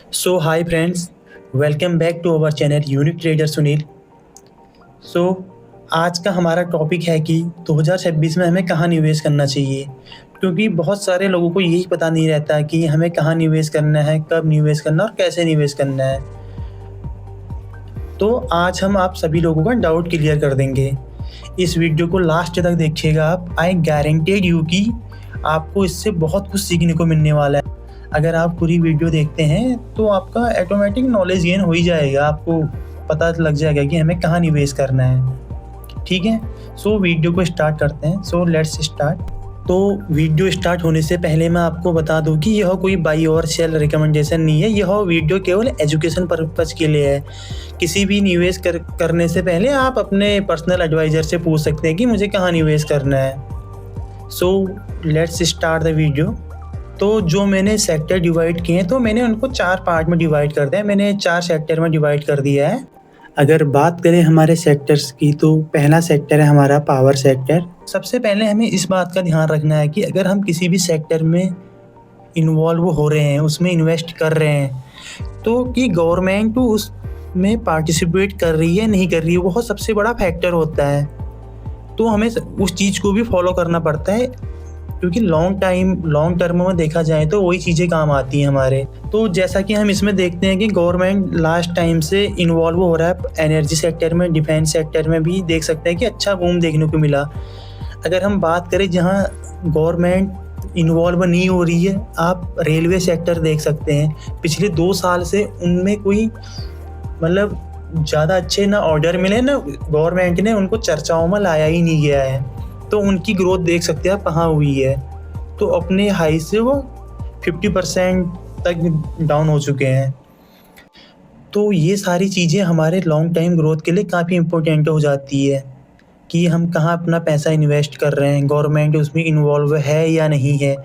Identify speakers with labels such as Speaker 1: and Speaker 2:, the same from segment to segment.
Speaker 1: So hi friends, welcome back to our channel Unique Trader Sunil. So आज का हमारा topic है कि 2026 में हमें कहाँ निवेश करना चाहिए, क्योंकि बहुत सारे लोगों को यही पता नहीं रहता कि हमें कहाँ निवेश करना है, कब निवेश करना और कैसे निवेश करना है। तो आज हम आप सभी लोगों का डाउट क्लियर कर देंगे। इस वीडियो को लास्ट तक देखिएगा आप। आई गारंटेड यू कि आपको इससे बहुत कुछ सीखने को मिलने वाला है। अगर आप पूरी वीडियो देखते हैं तो आपका ऑटोमेटिक नॉलेज गेन हो ही जाएगा, आपको पता लग जाएगा कि हमें कहाँ निवेश करना है। ठीक है, सो वीडियो को स्टार्ट करते हैं। So let's start. तो वीडियो स्टार्ट होने से पहले मैं आपको बता दूं कि यह कोई बाई और सेल रिकमेंडेशन नहीं है। यह वीडियो केवल एजुकेशन पर्पज़ के लिए है। किसी भी निवेश करने से पहले आप अपने पर्सनल एडवाइज़र से पूछ सकते हैं कि मुझे कहाँ निवेश करना है। So let's start the video. तो जो मैंने सेक्टर डिवाइड किए हैं तो मैंने उनको 4 पार्ट में डिवाइड कर दिया है। मैंने 4 सेक्टर में डिवाइड कर दिया है। अगर बात करें हमारे सेक्टर्स की तो पहला सेक्टर है हमारा पावर सेक्टर। सबसे पहले हमें इस बात का ध्यान रखना है कि अगर हम किसी भी सेक्टर में इन्वॉल्व हो रहे हैं, उसमें इन्वेस्ट कर रहे हैं, तो कि गवर्नमेंट उसमें पार्टिसिपेट कर रही है नहीं कर रही है, वो सबसे बड़ा फैक्टर होता है। तो हमें उस चीज़ को भी फॉलो करना पड़ता है, क्योंकि लॉन्ग टर्म में देखा जाए तो वही चीज़ें काम आती हैं हमारे। तो जैसा कि हम इसमें देखते हैं कि गवर्नमेंट लास्ट टाइम से इन्वॉल्व हो रहा है एनर्जी सेक्टर में, डिफेंस सेक्टर में भी देख सकते हैं कि अच्छा बूम देखने को मिला। अगर हम बात करें जहां गवर्नमेंट इन्वॉल्व नहीं हो रही है, आप रेलवे सेक्टर देख सकते हैं। पिछले 2 साल से उनमें कोई मतलब ज़्यादा अच्छे ना ऑर्डर मिले, ना गवर्नमेंट ने उनको चर्चाओं में लाया ही नहीं गया है। तो उनकी ग्रोथ देख सकते हैं आप कहाँ हुई है। तो अपने हाई से वो 50% तक डाउन हो चुके हैं। तो ये सारी चीज़ें हमारे लॉन्ग टाइम ग्रोथ के लिए काफ़ी इम्पोर्टेंट हो जाती है कि हम कहाँ अपना पैसा इन्वेस्ट कर रहे हैं, गवर्नमेंट उसमें इन्वॉल्व है या नहीं है,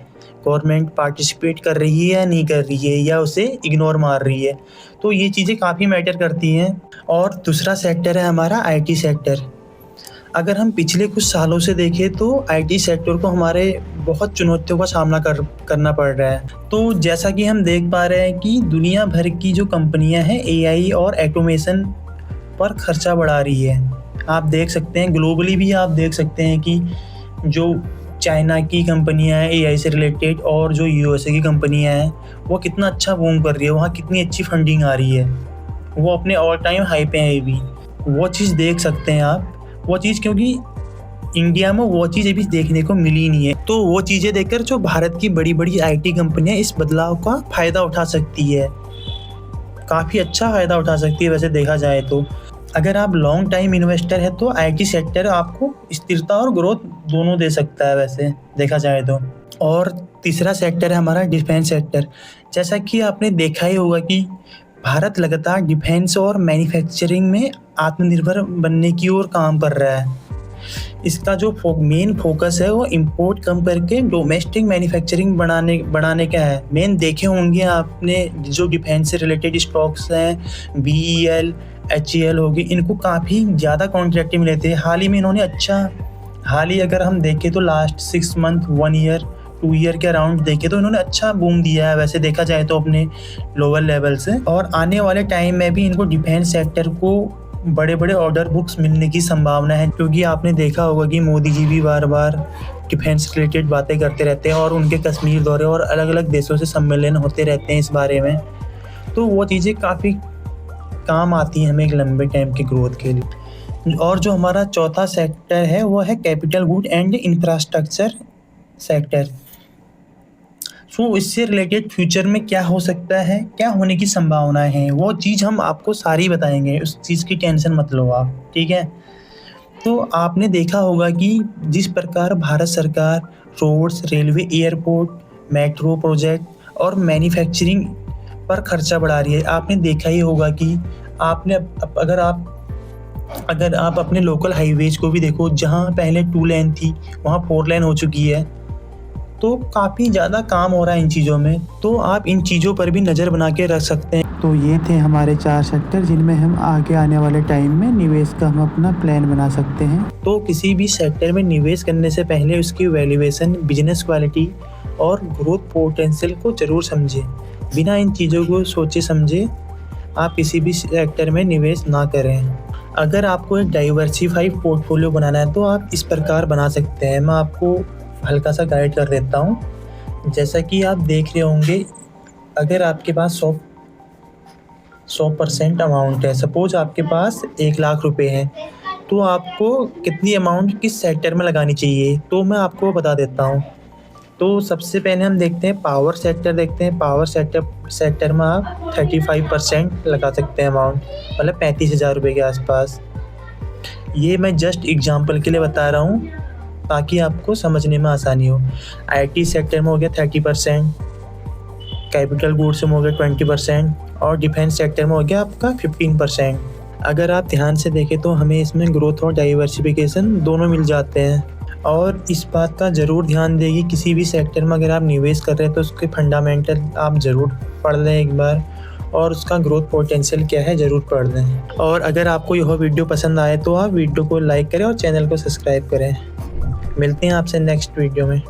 Speaker 1: गवर्नमेंट पार्टिसिपेट कर रही है या नहीं कर रही है, या उसे इग्नोर मार रही है। तो ये चीज़ें काफ़ी मैटर करती हैं। और दूसरा सेक्टर है हमारा आईटी सेक्टर। अगर हम पिछले कुछ सालों से देखें तो आईटी सेक्टर को हमारे बहुत चुनौतियों का सामना करना पड़ रहा है। तो जैसा कि हम देख पा रहे हैं कि दुनिया भर की जो कंपनियां हैं एआई और ऑटोमेशन पर खर्चा बढ़ा रही है। आप देख सकते हैं ग्लोबली भी, आप देख सकते हैं कि जो चाइना की कंपनियां हैं एआई से रिलेटेड और जो यूएसए की कंपनियां हैं वो कितना अच्छा बूम कर रही है, वहाँ कितनी अच्छी फंडिंग आ रही है, वो अपने ऑल टाइम हाई पे है भी। वो चीज़ देख सकते हैं आप, वो चीज़, क्योंकि इंडिया में वो चीज़ अभी देखने को मिली नहीं है। तो वो चीज़ें देखकर जो भारत की बड़ी बड़ी आईटी कंपनियां इस बदलाव का फ़ायदा उठा सकती है, काफ़ी अच्छा फ़ायदा उठा सकती है वैसे देखा जाए तो। अगर आप लॉन्ग टाइम इन्वेस्टर है तो आईटी सेक्टर आपको स्थिरता और ग्रोथ दोनों दे सकता है वैसे देखा जाए तो। और तीसरा सेक्टर है हमारा डिफेंस सेक्टर। जैसा कि आपने देखा ही होगा कि भारत लगातार डिफेंस और मैन्युफैक्चरिंग में आत्मनिर्भर बनने की ओर काम कर रहा है। इसका जो मेन फोकस है वो इंपोर्ट कम करके डोमेस्टिक मैन्युफैक्चरिंग बढ़ाने का है। मेन देखे होंगे आपने जो डिफेंस से रिलेटेड स्टॉक्स हैं, BEL, HAL होगी, इनको काफ़ी ज़्यादा कॉन्ट्रैक्ट मिले थे। हाल ही अगर हम देखें तो लास्ट 6 मंथ, 1 ईयर, 2 ईयर के अराउंड देखे तो इन्होंने अच्छा बूम दिया है वैसे देखा जाए तो अपने लोअर लेवल से। और आने वाले टाइम में भी इनको डिफेंस सेक्टर को बड़े बड़े ऑर्डर बुक्स मिलने की संभावना है, क्योंकि आपने देखा होगा कि मोदी जी भी बार बार डिफेंस रिलेटेड बातें करते रहते हैं और उनके कश्मीर दौरे और अलग अलग देशों से सम्मेलन होते रहते हैं इस बारे में। तो वो चीज़ें काफ़ी काम आती हैं हमें एक लंबे टाइम की ग्रोथ के लिए। और जो हमारा चौथा सेक्टर है वो है capital good and infrastructure sector. So इससे रिलेटेड फ्यूचर में क्या हो सकता है, क्या होने की संभावनाएं हैं, वो चीज़ हम आपको सारी बताएंगे, उस चीज़ की टेंशन मत लो आप, ठीक है। तो आपने देखा होगा कि जिस प्रकार भारत सरकार roads, railway, airport, metro project और मैन्युफैक्चरिंग पर खर्चा बढ़ा रही है, आपने देखा ही होगा कि आपने अगर आप अपने लोकल हाईवेज को भी देखो, जहाँ पहले 2 लेन थी वहाँ 4 लेन हो चुकी है। तो काफ़ी ज़्यादा काम हो रहा है इन चीज़ों में, तो आप इन चीज़ों पर भी नज़र बना के रख सकते हैं। तो ये थे हमारे 4 सेक्टर जिनमें हम आगे आने वाले टाइम में निवेश का हम अपना प्लान बना सकते हैं। तो किसी भी सेक्टर में निवेश करने से पहले उसकी वैल्यूएशन, बिजनेस क्वालिटी और ग्रोथ पोटेंशियल को ज़रूर समझें। बिना इन चीज़ों को सोचे समझे आप किसी भी सेक्टर में निवेश ना करें। अगर आपको एक डाइवर्सिफाइड पोर्टफोलियो बनाना है तो आप इस प्रकार बना सकते हैं। मैं आपको हल्का सा गाइड कर देता हूँ। जैसा कि आप देख रहे होंगे, अगर आपके पास 100% अमाउंट है, सपोज आपके पास 1 लाख रुपए हैं, तो आपको कितनी अमाउंट किस सेक्टर में लगानी चाहिए, तो मैं आपको बता देता हूँ। तो सबसे पहले हम देखते हैं पावर सेक्टर देखते हैं। पावर सेक्टर में आप 35% लगा सकते हैं अमाउंट, मतलब 35,000 रुपये के आसपास। ये मैं जस्ट एग्जांपल के लिए बता रहा हूँ ताकि आपको समझने में आसानी हो। आईटी सेक्टर में हो गया 30%, कैपिटल गुड्स में हो गया 20% और डिफेंस सेक्टर में हो गया आपका 15%। अगर आप ध्यान से देखें तो हमें इसमें ग्रोथ और डाइवर्सिफिकेशन दोनों मिल जाते हैं। और इस बात का ज़रूर ध्यान दें कि किसी भी सेक्टर में अगर आप निवेश कर रहे हैं तो उसके फंडामेंटल आप ज़रूर पढ़ लें एक बार, और उसका ग्रोथ पोटेंशियल क्या है ज़रूर पढ़ लें। और अगर आपको यह वीडियो पसंद आए तो आप वीडियो को लाइक करें और चैनल को सब्सक्राइब करें। मिलते हैं आपसे नेक्स्ट वीडियो में।